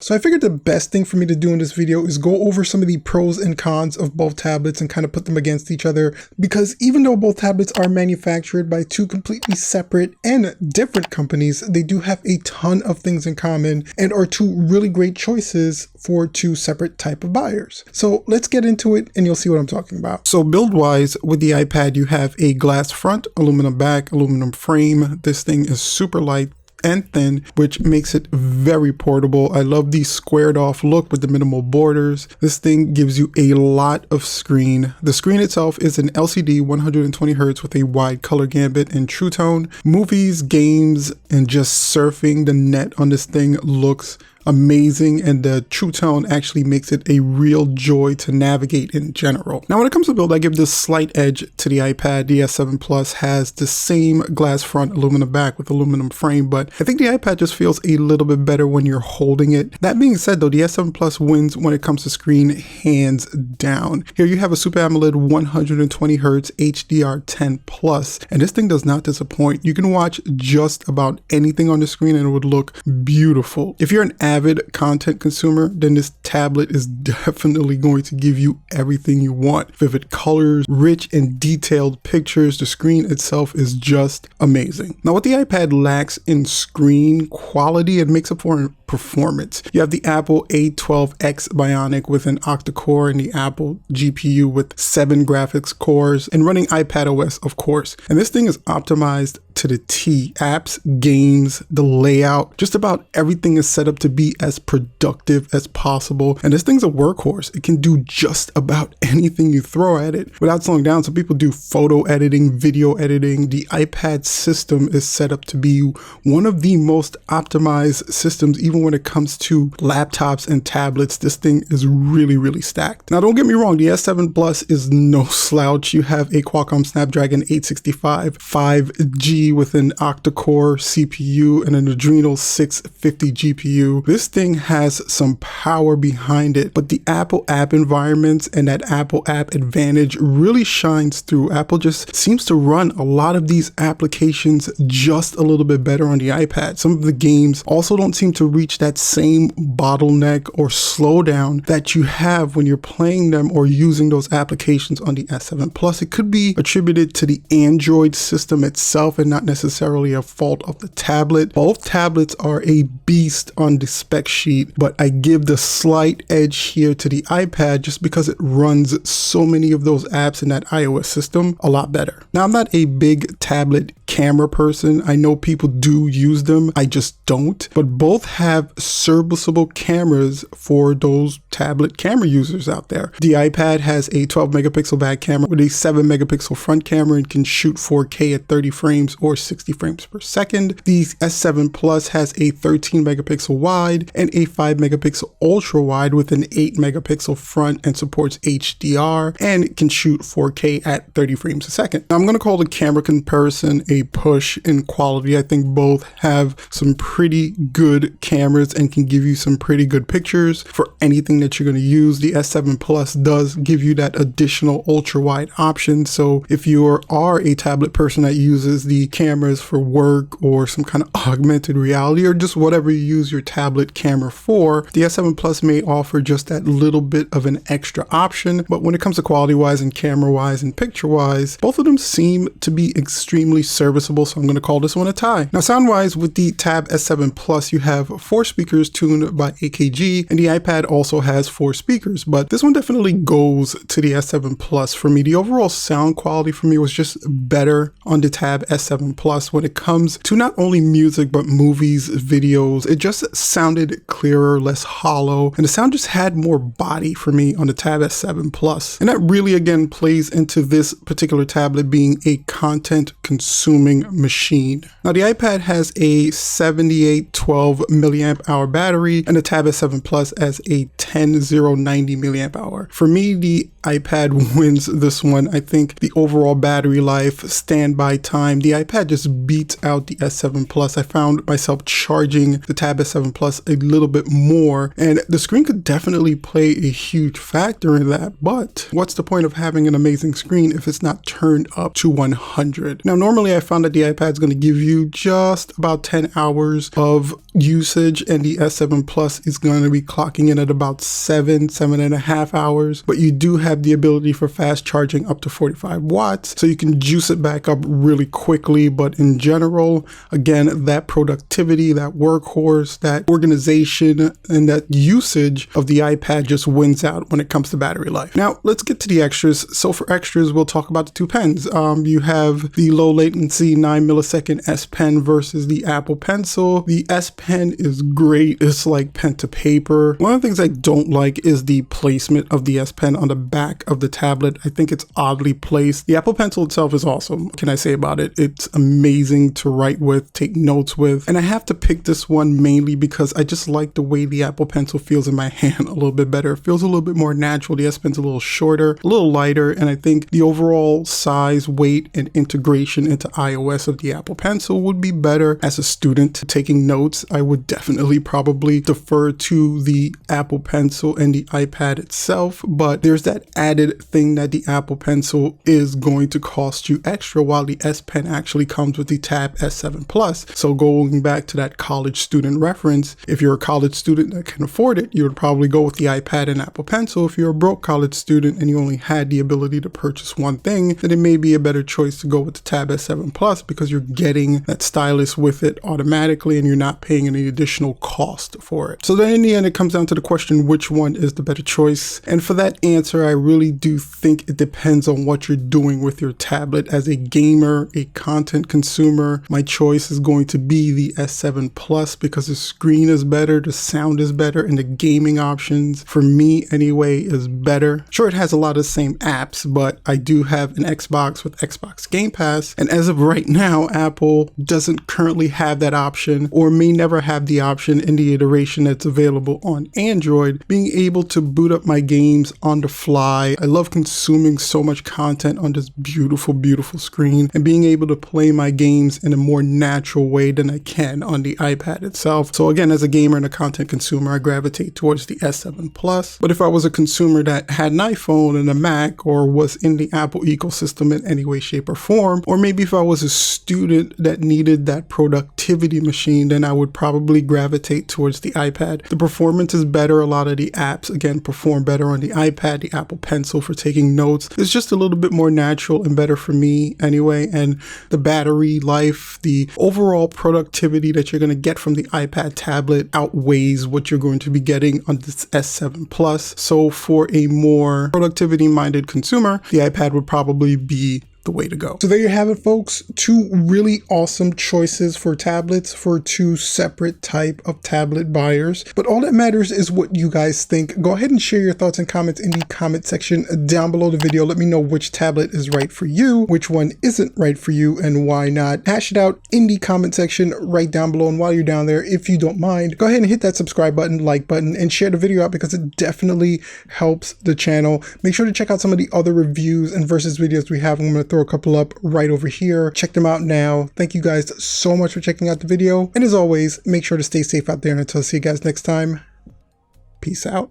So I figured the best thing for me to do in this video is go over some of the pros and cons of both tablets and kind of put them against each other, because even though both tablets are manufactured by two completely separate and different companies, they do have a ton of things in common and are two really great choices for two separate type of buyers. So let's get into it and you'll see what I'm talking about. So build wise, with the iPad, you have a glass front, aluminum back, aluminum frame. This thing is super light and thin, which makes it very portable. I love the squared off look with the minimal borders. This thing gives you a lot of screen. The screen itself is an LCD 120 Hz with a wide color gambit and True Tone. Movies, games, and just surfing the net on this thing looks amazing, and the True Tone actually makes it a real joy to navigate in general. Now when it comes to build, I give this slight edge to the iPad. The S7 Plus has the same glass front, aluminum back with aluminum frame, but I think the iPad just feels a little bit better when you're holding it. That being said though, the S7 Plus wins when it comes to screen hands down. Here you have a Super AMOLED 120 Hz HDR10 Plus, and this thing does not disappoint. You can watch just about anything on the screen and it would look beautiful. If you're an avid content consumer, then this tablet is definitely going to give you everything you want. Vivid colors, rich and detailed pictures. The screen itself is just amazing. Now what the iPad lacks in screen quality, it makes up for in performance. You have the Apple A12X Bionic with an octa-core and the Apple GPU with 7 graphics cores and running iPadOS, of course. And this thing is optimized to the T. Apps, games, the layout, just about everything is set up to be as productive as possible. And this thing's a workhorse. It can do just about anything you throw at it without slowing down. So people do photo editing, video editing. The iPad system is set up to be one of the most optimized systems, even when it comes to laptops and tablets. This thing is really stacked. Now don't get me wrong, the S7 Plus is no slouch. You have a Qualcomm Snapdragon 865 5G with an octa-core CPU and an Adrenal 650 GPU. This thing has some power behind it, but the Apple app environments and that Apple app advantage really shines through. Apple just seems to run a lot of these applications just a little bit better on the iPad. Some of the games also don't seem to reach that same bottleneck or slowdown that you have when you're playing them or using those applications on the S7 Plus. It could be attributed to the Android system itself and not necessarily a fault of the tablet. Both tablets are a beast on the spec sheet, but I give the slight edge here to the iPad just because it runs so many of those apps in that iOS system a lot better. Now I'm not a big tablet camera person. I know people do use them, I just don't, but both have serviceable cameras for those tablet camera users out there. The iPad has a 12 megapixel back camera with a 7 megapixel front camera and can shoot 4K at 30 frames or 60 frames per second. The S7 Plus has a 13 megapixel wide and a 5 megapixel ultra wide with an 8 megapixel front and supports HDR and can shoot 4K at 30 frames a second. Now, I'm going to call the camera comparison a push in quality. I think both have some pretty good cameras and can give you some pretty good pictures for anything that you're going to use. The S7 Plus does give you that additional ultra wide option. So if you are a tablet person that uses the cameras for work or some kind of augmented reality or just whatever you use your tablet camera for, the S7 Plus may offer just that little bit of an extra option. But when it comes to quality wise and camera wise and picture wise, both of them seem to be extremely serviceable. So I'm going to call this one a tie. Now sound wise, with the Tab S7 Plus, you have 4 speakers tuned by AKG, and the iPad also has 4 speakers, but this one definitely goes to the S7 Plus for me. The overall sound quality for me was just better on the Tab S7 Plus when it comes to not only music, but movies, videos. It just sounded clearer, less hollow, and the sound just had more body for me on the Tab S7 Plus. And that really, again, plays into this particular tablet being a content consuming machine. Now, the iPad has a 7812 milliamp hour battery and the Tab S7 Plus as a 10090 milliamp hour. For me, the iPad wins this one. I think the overall battery life, standby time, the iPad just beats out the S7 Plus. I found myself charging the Tab S7 Plus a little bit more, and the screen could definitely play a huge factor in that. But what's the point of having an amazing screen if it's not turned up to 100? Now, normally I found that the iPad is going to give you just about 10 hours of usage usage, and the S7 Plus is going to be clocking in at about 7.5 hours, but you do have the ability for fast charging up to 45 watts, so you can juice it back up really quickly. But in general, again, that productivity, that workhorse, that organization, and that usage of the iPad just wins out when it comes to battery life. Now, let's get to the extras. So for extras, we'll talk about the two pens. You have the low latency 9 millisecond S Pen versus the Apple Pencil. The S Pen is great. It's like pen to paper. One of the things I don't like is the placement of the S Pen on the back of the tablet. I think it's oddly placed. The Apple Pencil itself is awesome. What can I say about it? It's amazing to write with, take notes with, and I have to pick this one mainly because I just like the way the Apple Pencil feels in my hand a little bit better. It feels a little bit more natural. The S Pen's a little shorter, a little lighter, and I think the overall size, weight, and integration into iOS of the Apple Pencil would be better. As a student taking notes, I would definitely probably defer to the Apple Pencil and the iPad itself, but there's that added thing that the Apple Pencil is going to cost you extra, while the S Pen actually comes with the Tab S7 Plus. So going back to that college student reference, if you're a college student that can afford it, you would probably go with the iPad and Apple Pencil. If you're a broke college student and you only had the ability to purchase one thing, then it may be a better choice to go with the Tab S7 Plus because you're getting that stylus with it automatically and you're not paying any additional cost for it. So then in the end, it comes down to the question, which one is the better choice? And for that answer, I really do think it depends on what you're doing with your tablet. As a gamer, a content consumer, my choice is going to be the S7 Plus because the screen is better, the sound is better, and the gaming options, for me anyway, is better. Sure, it has a lot of the same apps, but I do have an Xbox with Xbox Game Pass, and as of right now, Apple doesn't currently have that option, or may never have the option in the iteration that's available on Android, being able to boot up my games on the fly. I love consuming so much content on this beautiful, beautiful screen, and being able to play my games in a more natural way than I can on the iPad itself. So again, as a gamer and a content consumer, I gravitate towards the S7 Plus. But if I was a consumer that had an iPhone and a Mac, or was in the Apple ecosystem in any way, shape, or form, or maybe if I was a student that needed that productivity machine, then I would probably gravitate towards the iPad. The performance is better. A lot of the apps, again, perform better on the iPad. The Apple Pencil for taking notes is just a little bit more natural and better for me anyway. And the battery life, the overall productivity that you're going to get from the iPad tablet outweighs what you're going to be getting on this S7 Plus. So for a more productivity minded consumer, the iPad would probably be the way to go. So there you have it, folks. Two really awesome choices for tablets for two separate type of tablet buyers. But all that matters is what you guys think. Go ahead and share your thoughts and comments in the comment section down below the video. Let me know which tablet is right for you, which one isn't right for you, and why not. Hash it out in the comment section right down below. And while you're down there, if you don't mind, go ahead and hit that subscribe button, like button, and share the video out because it definitely helps the channel. Make sure to check out some of the other reviews and versus videos we have. I'm going to throw a couple up right over here. Check them out now. Thank you guys so much for checking out the video. And as always, make sure to stay safe out there. And until I see you guys next time, peace out.